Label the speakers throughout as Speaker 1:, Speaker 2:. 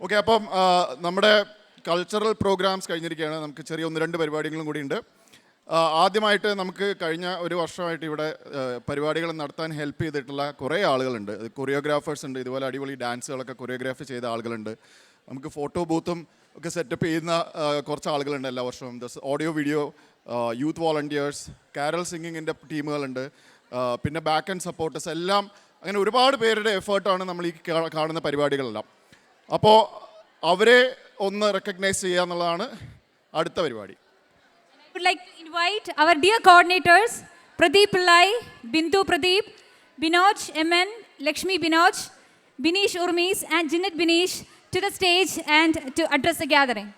Speaker 1: Okay, അപ്പം നമ്മുടെ cultural programmes കഴിഞ്ഞിരിക്കുകയാണ്. നമുക്ക് ചെറിയ 1-2 പരിപാടികളും കൂടി ഉണ്ട്. ആദ്യമായിട്ട് നമുക്ക് കഴിഞ്ഞ ഒരു വർഷമായിട്ട് ഇവിടെ പരിപാടികൾ നടത്താൻ ഹെൽപ്പ് ചെയ്തിട്ടുള്ള കുറേ ആളുകളുണ്ട്. കൊറിയോഗ്രാഫേഴ്സ് ഉണ്ട്, ഇതുപോലെ അടിപൊളി ഡാൻസുകളൊക്കെ കൊറിയോഗ്രാഫി ചെയ്ത ആളുകളുണ്ട്. നമുക്ക് ഫോട്ടോ ബൂത്തും ഒക്കെ സെറ്റപ്പ് ചെയ്യുന്ന കുറച്ച് ആളുകളുണ്ട് എല്ലാ വർഷവും. Audio video youth volunteers, carol സിംഗിങ്ങിൻ്റെ ടീമുകളുണ്ട്, പിന്നെ ബാക്ക് ആൻഡ് സപ്പോർട്ടേഴ്സ് എല്ലാം. അങ്ങനെ ഒരുപാട് പേരുടെ എഫേർട്ടാണ് നമ്മൾ ഈ കാണുന്ന പരിപാടികളെല്ലാം. അപ്പോൾ അവരെ ഒന്ന് റെക്കഗ്നൈസ് ചെയ്യുക എന്നുള്ളതാണ് അടുത്ത പരിപാടി.
Speaker 2: I would like to invite our dear coordinators, Pradeep Pillai, Bindu Pradeep, Binoj MN, Lakshmi Binoj, Binish Urmis and Jinnat Binish to the stage and to address the gathering.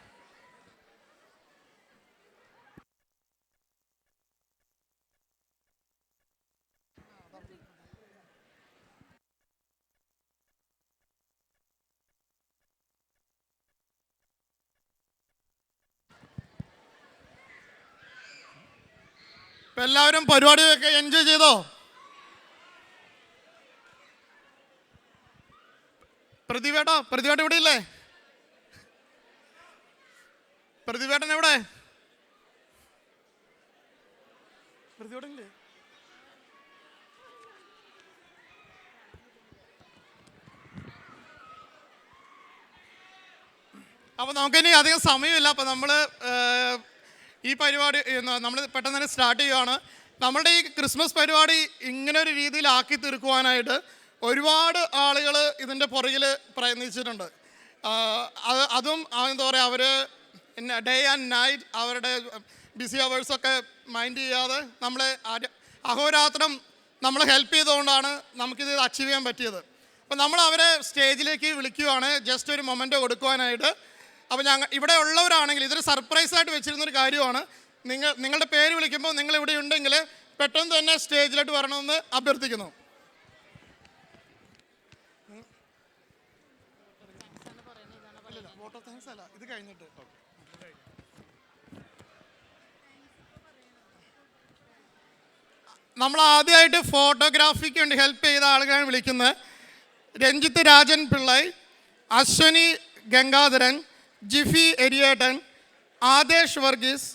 Speaker 3: എല്ലാവരും പരിപാടിയൊക്കെ എൻജോയ് ചെയ്തോ? പ്രതിവേട്ട ഇവിടെ ഇല്ലേ? പ്രതിവേട്ടൻ എവിടെ? പ്രതിവേട്ടനില്ലേ? അപ്പോൾ നമുക്കിനി അധികം സമയമില്ല. അപ്പോൾ നമ്മൾ ഈ പരിപാടി നമ്മൾ പെട്ടെന്ന് തന്നെ സ്റ്റാർട്ട് ചെയ്യുകയാണ്. നമ്മളുടെ ഈ ക്രിസ്മസ് പരിപാടി ഇങ്ങനെ ഒരു രീതിയിലാക്കി തീർക്കുവാനായിട്ട് ഒരുപാട് ആളുകൾ ഇതിൻ്റെ പുറകിൽ പ്രയത്നിച്ചിട്ടുണ്ട്. അതും എന്താ പറയുക, അവർ ഡേ ആൻഡ് നൈറ്റ് അവരുടെ ബിസി അവേഴ്സൊക്കെ മൈൻഡ് ചെയ്യാതെ നമ്മളെ അഹോരാത്രം നമ്മളെ ഹെൽപ്പ് ചെയ്തുകൊണ്ടാണ് നമുക്കിത് അച്ചീവ് ചെയ്യാൻ പറ്റിയത്. അപ്പോൾ നമ്മൾ അവരെ സ്റ്റേജിലേക്ക് വിളിക്കുകയാണ്, ജസ്റ്റ് ഒരു മൊമെൻ്റ് കൊടുക്കുവാനായിട്ട്. അപ്പോൾ ഇവിടെ ഉള്ളവരാണെങ്കിൽ ഇതൊരു സർപ്രൈസായിട്ട് വെച്ചിരുന്നൊരു കാര്യമാണ്. നിങ്ങളുടെ പേര് വിളിക്കുമ്പോൾ നിങ്ങൾ ഇവിടെ ഉണ്ടെങ്കിൽ പെട്ടെന്ന് തന്നെ സ്റ്റേജിലോട്ട് വരണമെന്ന് അഭ്യർത്ഥിക്കുന്നു. ഇത് കഴിഞ്ഞിട്ട് നമ്മൾ ആദ്യമായിട്ട് ഫോട്ടോഗ്രാഫിക്ക് വേണ്ടി ഹെൽപ്പ് ചെയ്ത ആളുകളാണ് വിളിക്കുന്നത്. രഞ്ജിത്ത് രാജൻ പിള്ളൈ, അശ്വനി ഗംഗാധരൻ, ജിഫി എരിയേട്ടൻ, ആദേശ് വർഗീസ്,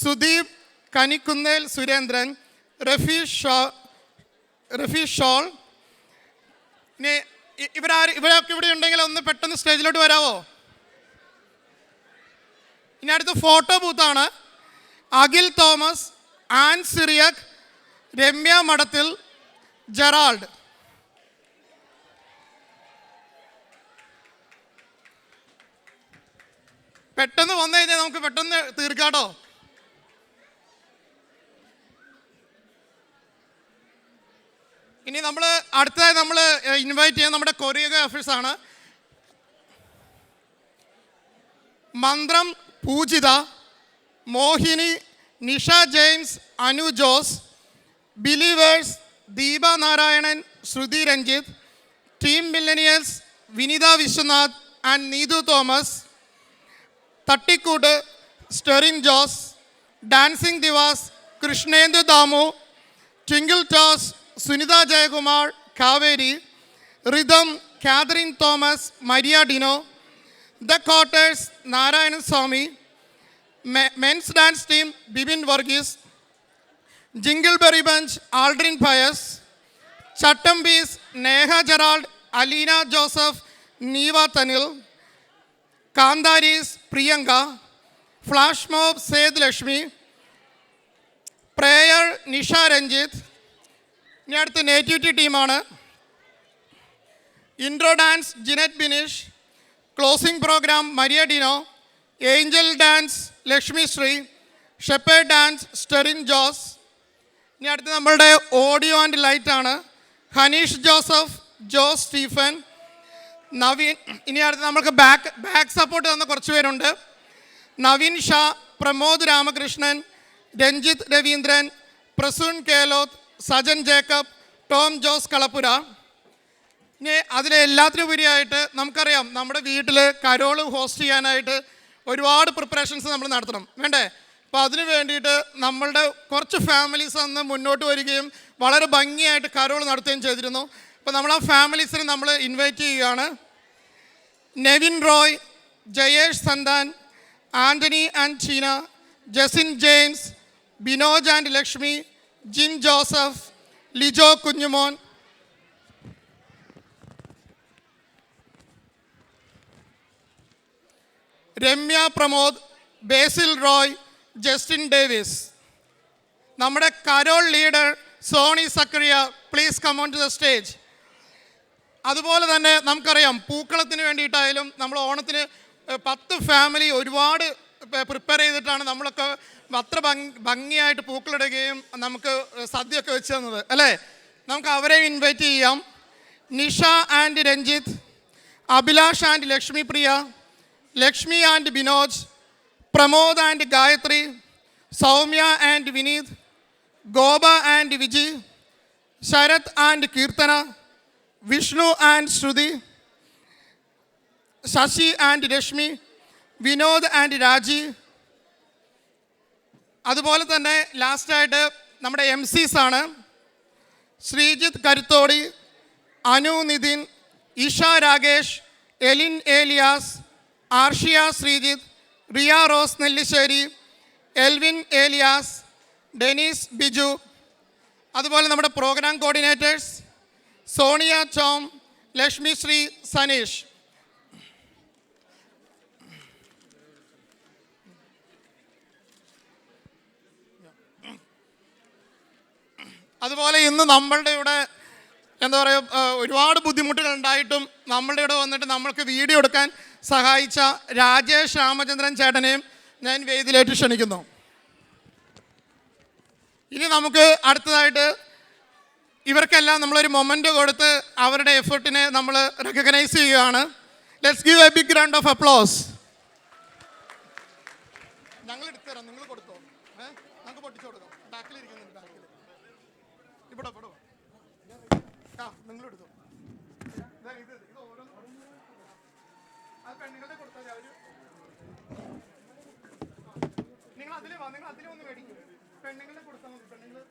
Speaker 3: സുദീപ് കനിക്കുന്നേൽ സുരേന്ദ്രൻ, റഫീഷ് ഷോൾ. ഇനി ഇവരൊക്കെ ഇവിടെ ഉണ്ടെങ്കിൽ ഒന്ന് പെട്ടെന്ന് സ്റ്റേജിലോട്ട് വരാമോ? ഇനി അടുത്ത ഫോട്ടോ ബൂത്താണ്. Akhil Thomas, Ann Cyriac, Ramya Madathil, Gerald. പെട്ടെന്ന് വന്നു കഴിഞ്ഞാൽ നമുക്ക് പെട്ടെന്ന് തീർക്കാട്ടോ. ഇനി നമ്മൾ അടുത്തതായി നമ്മൾ ഇൻവൈറ്റ് ചെയ്യുന്ന നമ്മുടെ കൊറിയോഗ്രാഫേഴ്സാണ്. Manthram Poojitha, Mohini, Nisha James, Anu Jose, Believers Deepa Narayanan, Shruthi Ranjith, team Millennials Vinitha Viswanath and Neethu Thomas, Thattikoottu Sterin Jose, Dancing Divas Krishnendu Damu, Twinkle Toes Sunitha Jayakumar Kaveri, Rhythm Catherine Thomas, Maria Dino, The Quarters Narayanan Swami, men's dance team Bibin Varghese, Jingle Berry Bunch Aldrin Pius, Chattambees Neha Gerald, Aleena Joseph, Neeva Thanil, Kantharees Priyanka, Flash Mob സേദ് Lakshmi, prayer Nisha Ranjith. ഇനി അടുത്ത nativity ടീമാണ്. Intro dance Jinet Binish, closing programme Maria Dino, angel dance Lakshmi Sree, shepherd dance Sterin Jose. ഇനി അടുത്ത് നമ്മളുടെ audio and ലൈറ്റാണ്. Haneesh Joseph, Jose Stephen, Naveen. ഇനി അടുത്ത് നമുക്ക് ബാക്ക് സപ്പോർട്ട് തന്ന കുറച്ച് പേരുണ്ട്. Naveen Shah, Pramod Ramakrishnan, Ranjith Raveendran, Prasoon Keloth, Sajan Jacob, Tom Jose Kalappura. ഇനി അതിലെല്ലാത്തിനുപരിയായിട്ട് നമുക്കറിയാം നമ്മുടെ വീട്ടിൽ കരോള് ഹോസ്റ്റ് ചെയ്യാനായിട്ട് ഒരുപാട് പ്രിപ്പറേഷൻസ് നമ്മൾ നടത്തണം, വേണ്ടേ? അപ്പോൾ അതിന് വേണ്ടിയിട്ട് നമ്മളുടെ കുറച്ച് ഫാമിലീസ് അന്ന് മുന്നോട്ട് വരികയും വളരെ ഭംഗിയായിട്ട് കരോൾ നടത്തുകയും ചെയ്തിരുന്നു. അപ്പോൾ നമ്മൾ ആ ഫാമിലീസിനെ നമ്മൾ ഇൻവൈറ്റ് ചെയ്യുകയാണ്. Nevin Roy, Jayesh Santhan, Antony and Cheena, Jasin James, Binoj and Lakshmi, Jin Joseph, Lijo Kunjumon, Ramya Pramod, Basil Roy, Justin Davis. നമ്മുടെ carol leader Soni Sakkariya, please come on to the stage. അതുപോലെ തന്നെ നമുക്കറിയാം പൂക്കളത്തിന് വേണ്ടിയിട്ടായാലും നമ്മൾ ഓണത്തിന് 10 ഫാമിലി ഒരുപാട് പ്രിപ്പയർ ചെയ്തിട്ടാണ് നമ്മളൊക്കെ അത്ര ഭംഗിയായിട്ട് പൂക്കളിടുകയും നമുക്ക് സദ്യയൊക്കെ വെച്ച് തന്നത് അല്ലേ. നമുക്ക് അവരെയും ഇൻവൈറ്റ് ചെയ്യാം. Nisha and Ranjith, Abhilash and Lakshmi Priya, Lakshmi and Binoj, Pramod and Gayathri, Soumya and Vineeth, Gopa and Viji, Sarath and Keerthana, Vishnu and Shruthi, Sasi and Reshmi, Vinod and Raji. അതുപോലെ തന്നെ ലാസ്റ്റായിട്ട് നമ്മുടെ MCs ആണ് ശ്രീജിത്ത് കരുത്തോടി, അനു നിതിൻ, ഇഷ രാകേഷ്, എലിൻ ഏലിയാസ്, ആർഷിയ ശ്രീജിത്ത്, റിയ റോസ് നെല്ലിശ്ശേരി, എൽവിൻ ഏലിയാസ്, ഡെനീസ് ബിജു. അതുപോലെ നമ്മുടെ പ്രോഗ്രാം കോർഡിനേറ്റേഴ്സ് സോണിയ ചോം, ലക്ഷ്മി ശ്രീ, സനീഷ്. അതുപോലെ ഇന്ന് നമ്മളുടെ ഇവിടെ എന്താ പറയുക ഒരുപാട് ബുദ്ധിമുട്ടുകൾ ഉണ്ടായിട്ടും നമ്മളുടെ ഇവിടെ വന്നിട്ട് നമ്മൾക്ക് വീഡിയോ എടുക്കാൻ സഹായിച്ച രാജേഷ് രാമചന്ദ്രൻ ചേട്ടനെയും ഞാൻ വേദിയിലേക്ക് ക്ഷണിക്കുന്നു. ഇനി നമുക്ക് അടുത്തതായിട്ട് ഇവർക്കെല്ലാം നമ്മളൊരു മൊമെൻ്റ് കൊടുത്ത് അവരുടെ എഫേർട്ടിനെ നമ്മൾ റെക്കഗ്നൈസ് ചെയ്യുകയാണ്. Let's give a big round of applause. ഞങ്ങൾ എടുത്തുതരാം, നിങ്ങൾ കൊടുത്തോ. നമുക്ക് പൊട്ടിച്ചു കൊടുക്കാം. ബാക്കിലിരിക്കുന്നുണ്ട്, ബാക്കിൽ ഇവിടെ ആ നിങ്ങൾ എടുത്തോ. ഇത് ഓരോ ആ പെണ്ണുങ്ങളുടെ കൊടുത്താൽ അവർ നിങ്ങൾ അതിലേ വാ, നിങ്ങൾ അതിലേ ഒന്ന് മേടിക്കും. പെണ്ണുങ്ങളുടെ കൊടുത്താൽ മതി. പെണ്ണുങ്ങൾ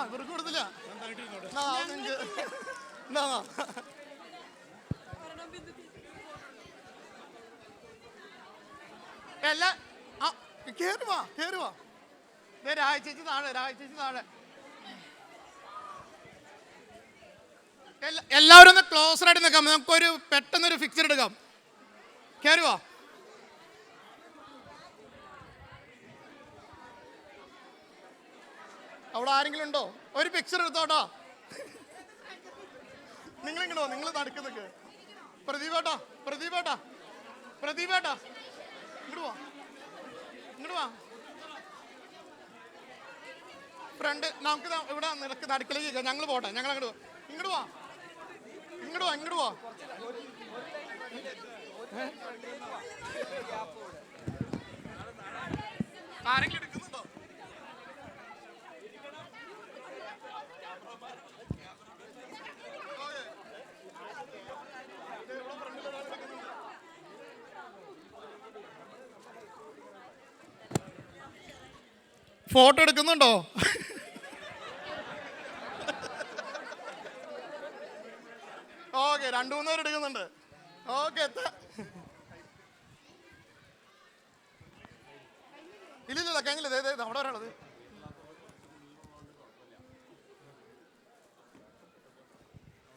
Speaker 3: ഇവർക്ക് കൊടുത്തില്ല. എല്ലാം കേറുവാ കേറുവാ. രാജേച്ചി താഴെ, രാജേച്ചി താഴെ. എല്ലാവരും ഒന്ന് ക്ലോസറായിട്ട് നിൽക്കാം. നമുക്കൊരു പെട്ടെന്നൊരു ഫിക്ചർ എടുക്കാം. കേറുവാ. അവിടെ ആരെങ്കിലും ഉണ്ടോ? ഒരു പിക്ചർ എടുത്തോട്ടോ. നിങ്ങളിങ്ങോട്ടോ, നിങ്ങൾ നടക്കുന്നൊക്കെ. പ്രദീപേട്ടാ ഇങ്ങോട്ട് വാ. ഫ്രണ്ട് നമുക്ക് ഇവിടെ നിനക്ക് അടുക്കളയ്ക്ക് ഞങ്ങൾ പോട്ടെ. ഞങ്ങൾ ഇങ്ങോട്ട് വാ. ആരെങ്കിലും എടുക്കുന്നുണ്ടോ? ഫോട്ടോ എടുക്കുന്നുണ്ടോ? ഓക്കെ, 2-3 പേര് എടുക്കുന്നുണ്ട്. ഓക്കെ, ഇല്ലില്ല കഴിഞ്ഞില്ല. അവിടെ ഒരാളത്.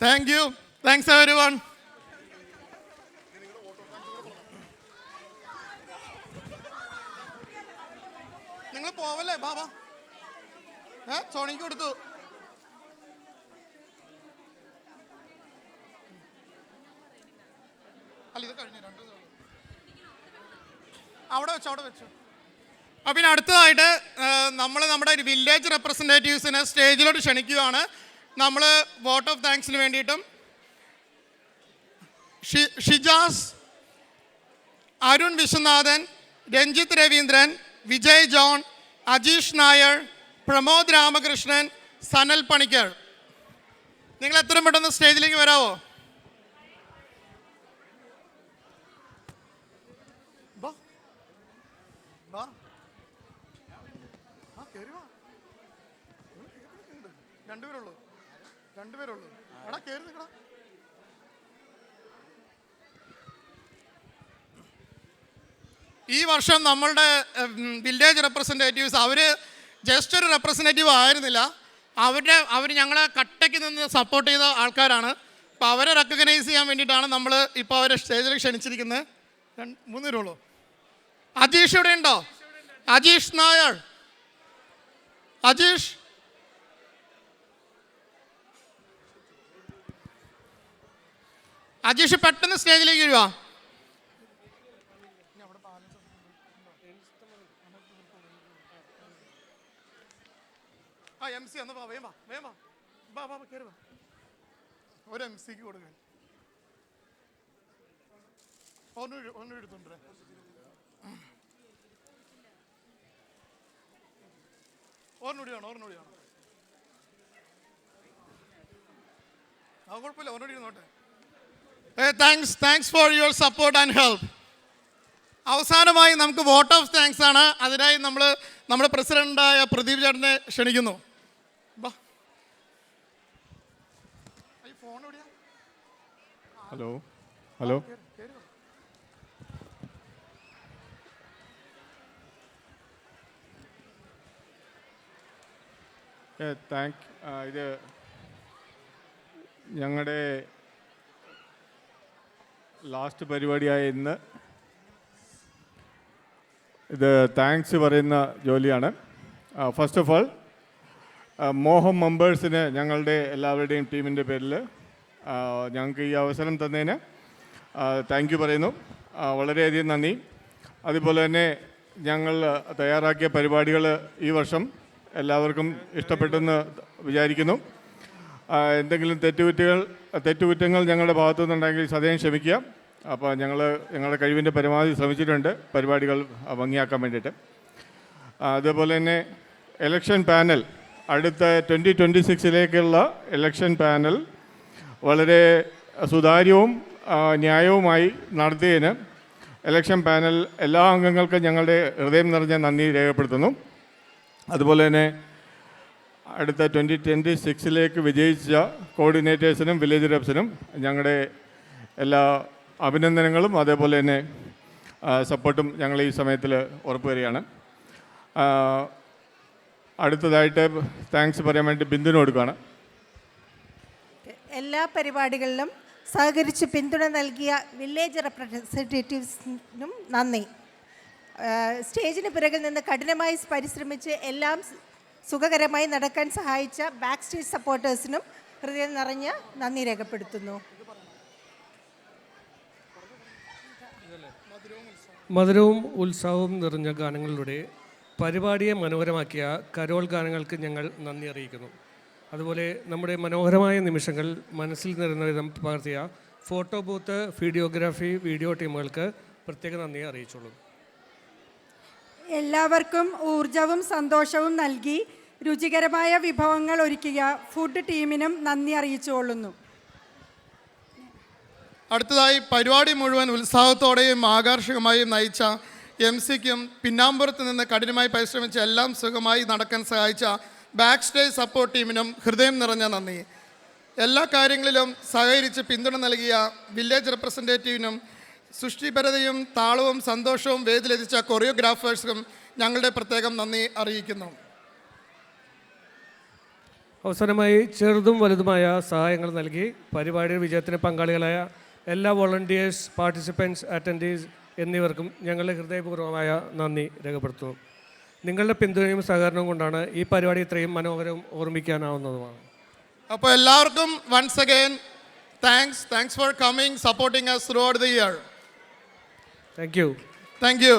Speaker 3: Thank you. Thanks everyone. നിങ്ങൾ പോവല്ലേ? ബാബാ സോണിക്ക് കൊടുത്തു. അല്ല, ഇത് കഴിഞ്ഞു. 2 അവിടെ വെച്ചു. അപ്പം പിന്നെ അടുത്തതായിട്ട് നമ്മൾ നമ്മുടെ ഒരു വില്ലേജ് റെപ്രസെൻറ്റേറ്റീവ്സിനെ സ്റ്റേജിലോട്ട് ക്ഷണിക്കുകയാണ്. നമ്മൾ വോട്ട് ഓഫ് താങ്ക്സിന് വേണ്ടിയിട്ടും ഷിജാസ്, അരുൺ വിശ്വനാഥൻ, രഞ്ജിത്ത് രവീന്ദ്രൻ, വിജയ് ജോൺ, അജീഷ് നായർ, പ്രമോദ് രാമകൃഷ്ണൻ, സനൽ പണിക്കർ, നിങ്ങൾ എത്രയും പെട്ടെന്ന് സ്റ്റേജിലേക്ക് വരാവോ? രണ്ടുപേരുള്ളൂ. എടാ കേറി നിൽക്കടാ. ഈ വർഷം നമ്മളുടെ വില്ലേജ് റെപ്രസെൻറ്റേറ്റീവ്സ് അവർ ജസ്റ്റ് ഒരു റെപ്രസെൻറ്റേറ്റീവ് ആയിരുന്നില്ല. അവർ ഞങ്ങളെ കട്ടയ്ക്ക് നിന്ന് സപ്പോർട്ട് ചെയ്ത ആൾക്കാരാണ്. അപ്പോൾ അവരെ റെക്കഗ്നൈസ് ചെയ്യാൻ വേണ്ടിയിട്ടാണ് നമ്മൾ ഇപ്പോൾ അവരെ സ്റ്റേജിൽ ക്ഷണിച്ചിരിക്കുന്നത്. 3 പേരുള്ളൂ. അജീഷ് ഇവിടെ ഉണ്ടോ? അജീഷ് നായർ. അജീഷ് പെട്ടെന്ന് സ്റ്റേജിലേക്ക് വരുവാ. MC ഒന്ന് വേഗം കയറി വാ. ഒരു MC-ക്ക് കൊടുക്കാൻ ഒന്ന് എടുത്തോണ്ടേ. ഓർമ്മൂടിയാണോ? കുഴപ്പമില്ല, ഒന്നുകൂടി ഇരുന്നോട്ടെ. Thanks for your support and help. അവസാനമായി നമുക്ക് വോട്ട് ഓഫ് താങ്ക്സ് ആണ്. അതിനായി നമ്മൾ നമ്മുടെ പ്രസിഡന്റായ പ്രദീപ് ചേട്ടനെ ക്ഷണിക്കുന്നു.
Speaker 4: ഹലോ ഇത് ഞങ്ങളുടെ ലാസ്റ്റ് പരിപാടിയായ ഇന്ന് ഇത് താങ്ക്സ് പറയുന്ന ജോലിയാണ്. ഫസ്റ്റ് ഓഫ് ഓൾ മോഹം മെമ്പേഴ്സിന് ഞങ്ങളുടെ എല്ലാവരുടെയും ടീമിൻ്റെ പേരിൽ ഞങ്ങൾക്ക് ഈ അവസരം തന്നതിന് താങ്ക് യു പറയുന്നു. വളരെയധികം നന്ദി. അതുപോലെ തന്നെ ഞങ്ങൾ തയ്യാറാക്കിയ പരിപാടികൾ ഈ വർഷം എല്ലാവർക്കും ഇഷ്ടപ്പെട്ടെന്ന് വിചാരിക്കുന്നു. എന്തെങ്കിലും തെറ്റുകുറ്റങ്ങൾ ഞങ്ങളുടെ ഭാഗത്തു നിന്നുണ്ടെങ്കിൽ സദയം ക്ഷമിക്കുക. അപ്പോൾ ഞങ്ങളുടെ കഴിവിൻ്റെ പരമാവധി ശ്രമിച്ചിട്ടുണ്ട് പരിപാടികൾ ഭംഗിയാക്കാൻ വേണ്ടിയിട്ട്. അതുപോലെ തന്നെ ഇലക്ഷൻ പാനൽ, അടുത്ത 2026 ഇലക്ഷൻ പാനൽ വളരെ സുതാര്യവും ന്യായവുമായി നടത്തിയതിന് ഇലക്ഷൻ പാനൽ എല്ലാ അംഗങ്ങൾക്കും ഞങ്ങളുടെ ഹൃദയം നിറഞ്ഞ നന്ദി രേഖപ്പെടുത്തുന്നു. അതുപോലെ തന്നെ അടുത്ത 2026 വിജയിച്ച കോർഡിനേറ്റേഴ്സിനും വില്ലേജ് റെപ്സിനും ഞങ്ങളുടെ എല്ലാ അഭിനന്ദനങ്ങളും അതേപോലെ തന്നെ സപ്പോർട്ടും ഞങ്ങൾ ഈ സമയത്തിൽ ഉറപ്പുവരികയാണ്. അടുത്തതായിട്ട് താങ്ക്സ് പറയാൻ വേണ്ടി ബിന്ദുവിന് കൊടുക്കുകയാണ്.
Speaker 5: എല്ലാ പരിപാടികളിലും സഹകരിച്ച് പിന്തുണ നൽകിയ വില്ലേജ് റെപ്രസെൻറ്റേറ്റീവ്സിനും നന്ദി. സ്റ്റേജിന് പിറകിൽ നിന്ന് കഠിനമായി പരിശ്രമിച്ച് എല്ലാം സുഖകരമായി നടക്കാൻ സഹായിച്ച ബാക്ക് സ്റ്റേജ് സപ്പോർട്ടേഴ്സിനും ഹൃദയം നിറഞ്ഞ നന്ദി രേഖപ്പെടുത്തുന്നു.
Speaker 6: മധുരവും ഉത്സാഹവും നിറഞ്ഞ ഗാനങ്ങളിലൂടെ പരിപാടിയെ മനോഹരമാക്കിയ കരോൾ ഗാനങ്ങൾക്ക് ഞങ്ങൾ നന്ദി അറിയിക്കുന്നു. അതുപോലെ നമ്മുടെ മനോഹരമായ നിമിഷങ്ങൾ മനസ്സിൽ നിറഞ്ഞ വിധം പകർത്തിയ ഫോട്ടോ ബൂത്ത്, വീഡിയോഗ്രാഫി, വീഡിയോ ടീമുകൾക്ക് പ്രത്യേക നന്ദി അറിയിച്ചുള്ളൂ.
Speaker 7: എല്ലാവർക്കും ഊർജവും സന്തോഷവും നൽകി രുചികരമായ വിഭവങ്ങൾ ഒരുക്കിയ ഫുഡ് ടീമിനും നന്ദി അറിയിച്ചുകൊള്ളുന്നു.
Speaker 3: അടുത്തതായി പരിപാടി മുഴുവൻ ഉത്സാഹത്തോടെയും ആകർഷകമായും നയിച്ച MC-ക്കും പിന്നാമ്പുറത്ത് നിന്ന് കഠിനമായി പരിശ്രമിച്ച എല്ലാം സുഖമായി നടക്കാൻ സഹായിച്ച ബാക്ക് സ്റ്റേജ് സപ്പോർട്ട് ടീമിനും ഹൃദയം നിറഞ്ഞ നന്ദി. എല്ലാ കാര്യങ്ങളിലും സഹകരിച്ച് പിന്തുണ നൽകിയ വില്ലേജ് റെപ്രസെൻറ്റേറ്റീവിനും സൃഷ്ടിപരതയും താളവും സന്തോഷവും വേദിയിലെത്തിച്ച കൊറിയോഗ്രാഫേഴ്സിനും ഞങ്ങളുടെ പ്രത്യേകം നന്ദി അറിയിക്കുന്നു.
Speaker 6: അവസാനമായി ചെറുതും വലുതുമായ സഹായങ്ങൾ നൽകി പരിപാടിയുടെ വിജയത്തിന് പങ്കാളികളായ എല്ലാ വോളണ്ടിയേഴ്സ്, പാർട്ടിസിപ്പൻസ്, അറ്റൻഡീസ് എന്നിവർക്കും ഞങ്ങളുടെ ഹൃദയപൂർവ്വമായ നന്ദി രേഖപ്പെടുത്തുന്നു. നിങ്ങളുടെ പിന്തുണയും സഹകരണവും കൊണ്ടാണ് ഈ പരിപാടി ഇത്രയും മനോഹരവും ഓർമ്മിക്കാനാവുന്നതുമാണ്.
Speaker 3: അപ്പോൾ എല്ലാവർക്കും once again thanks for coming, supporting us throughout the year.
Speaker 6: Thank you.
Speaker 3: Thank you.